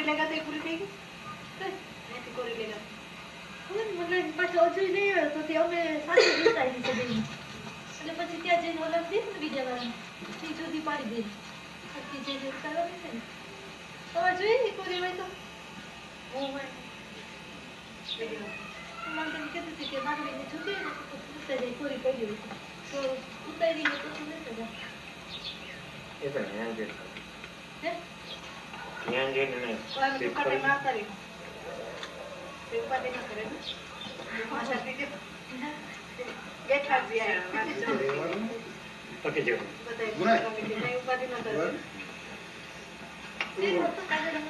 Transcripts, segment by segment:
लेगा तो पूरी देगी ऐसे कोरी लेगा मतलब पाછો અજય નહીં આવ્યો તો તે અમે સાથે જોતા આવી છે બેન એટલે પછી ત્યાં જઈને ઓલા દે ને બીજા વાળા તે જુદી પાડી દે પછી જે જે કરવા છે ને તો જોઈ કોરી હોય તો હું મને કીધું હતું કે મારી બેને છૂટી ને તો ઉતારી કોરી પડી હોય તો ઉતારીને પછી નથી જા એ તો ધ્યાન દે હે ધ્યાન દે ને दुकाने ना करे दुकाने ना करे माशा के गेट हट दिया है ઓકે જો बताइए मैं उपाधि ना करे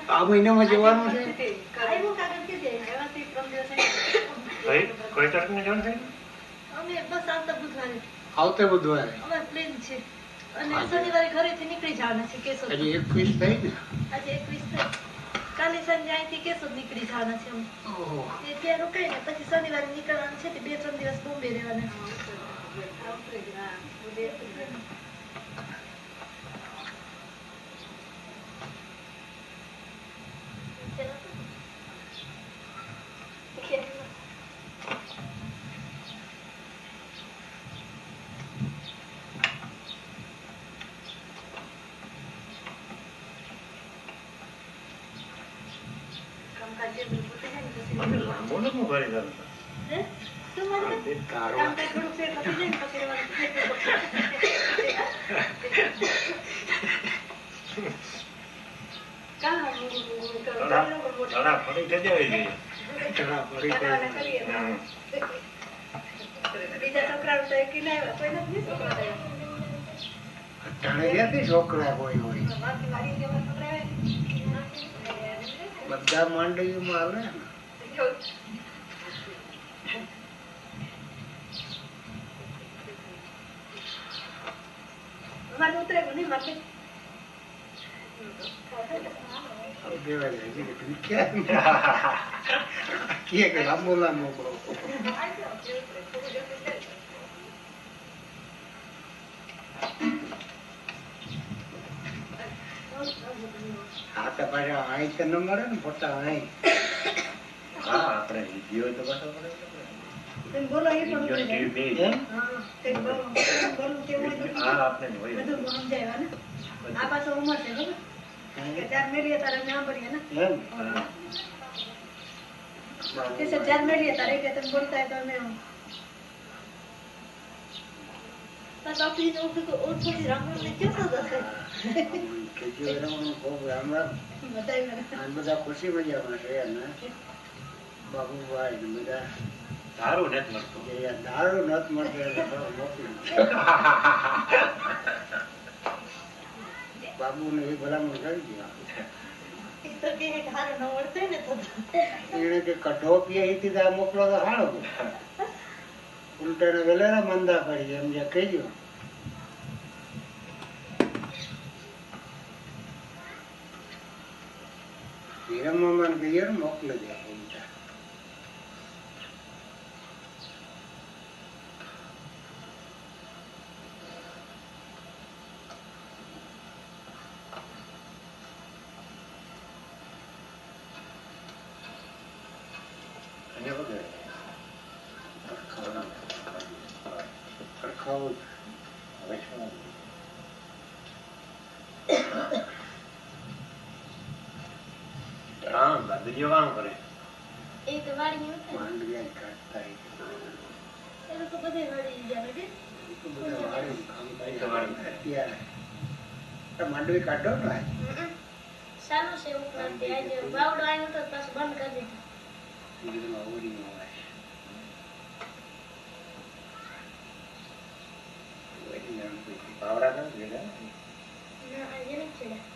આ મહિનામાં જવાનું છે આવ્યો કાગળ કે દે आया थी फ्रॉम दिवस ભાઈ કોઈ તારીખને જવાનું છે અમે બસ આવતા બુધવારે આવતે બુધવારે અમાર પ્લેન છે અને શનિવારે ઘરેથી નીકળી જવાના છે કેશોદ હજી 21 થઈ ને આજે 21 થઈ કાલે સાંજે અહીંથી કેશોદ નીકળી જવાના છે અમે ઓહો તે ત્યાં રોકાઈને પછી શનિવારે નીકળવાનું છે તે 2-3 દિવસ બોમ્બે રહેવાના મને લાંબો ન મોબાઈલ ચાલતો હે તું મને તે કારો काम का थोड़ा से पति नहीं पकड़े वाला कहाँ થોડા ફરી થઈ જાય છે ચણા પડી करवाना करिए હા. बीजा छोकरा तो एक ही नहीं कोई नहीं छोकरा है અટાણે ક્યાંથી છોકરા કોઈ હોય बाकी वाली के बाद छोकरा है બધા માંડવીમાં આવે ને हमारे उतरे नहीं मरते દેવા જાય છે કે લાંબો લાંબો બહુ આ તો પાછા અહીં તો ન મળે ને ફોટા અહીં હા આપણે વિડીયો તો પાછો પડે तुम बोलो ये बोलो વિડીયો ટીવી બે એમ हाँ तुम बोलो के वो હા આપણે હોય બધું સમજાય ને આ પાછો ઉંમર છે બરાબર કે ચાર મેળીએ તારે નામ ભરીએ ને એમ जैसे चार मेळीએ તારે કે તમે બોલતા હોય તો અમે બસ આપણી ઓળખોથી રામરામને કેવું થશે કેજો એનો ખૂબ રામ રામ બતાવી આ બધા ખુશી મજામાં છે ને બાબુભાઈ ને બધા સારું નથી મળતું જે આ દારૂ નથી મળતો એટલે થોડો મોકલી બાબુને એ ભલામણ કરી દીધા તો કે હારે ન વળતે ને તો એને કે કઢો પીએ એથી તો આ મોકલો તો સારો ઉલટાને વેલેરા મંદા પડી એમ જે કહીજો હિરમ મામાને કહીએ ને મોકલી દે ઉલટા અને વગર ખડખાવું હવે શું કામ બીજો કામ કરે એ તો વાડી ઉઠે માંડવી કાઢતા એ લોકો બધે વાડી જાય કે બધા વાળી કામ એ તો વાળી. અત્યારે માંડવી કાઢો ને સારું છે ઉપરાંત આજે બાવડો આવ્યો તો પાછું બંધ કરી દીધું ઓડીમાં પાવડા નથી ભેગા ના આજે નથી ચડ્યા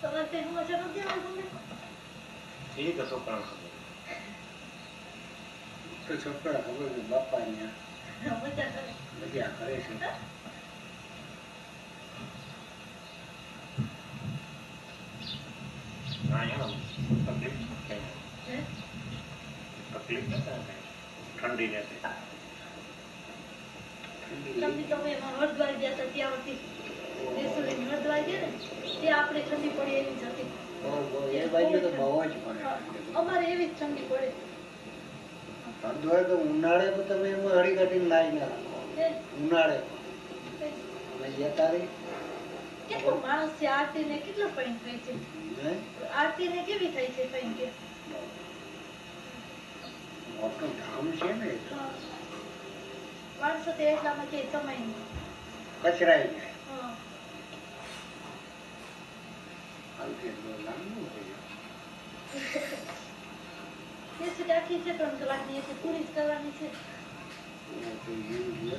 તમારે કઈ સમાચાર નથી આવતા તમને એ તો છોકરાને ખબર તો છોકરા ખબર છે બાપા ને મજા કરે મજા કરે છે ના એમ તકલીફ કઈ હે તકલીફ નથી ઠંડી નથી તમે એમાં હરિદ્વાર ગયા હતા ત્યાંથી દેસુરી હરિદ્વાર ગયા ને ત્યાં આપણે ઠંડી પડી એવી જ હતી. એ બાજુ તો બહુ જ પડે. અમારે એવી જ ઠંડી પડે. હરિદ્વાર તો ઉનાળે તો તમે એમાં હળી કાઢીને લાવી ના રાખો. હે? ઉનાળે હે? અમે જતા રહી કેટલો માણસ છે આરતી ને કેટલો ફાઈન થાય છે. હે? આરતી ને કેવી થાય છે ફાઈન કે મોટું ધામ છે ને એ તો. માણસો તે એટલામાં કે સમય નહીં. કચરાઈ જાય. હા. હાલ કેટલું લાંબુ છે. તે છે કે આખી છે 3 કલાકની એ પૂરી જ કરવાની છે. તો એવું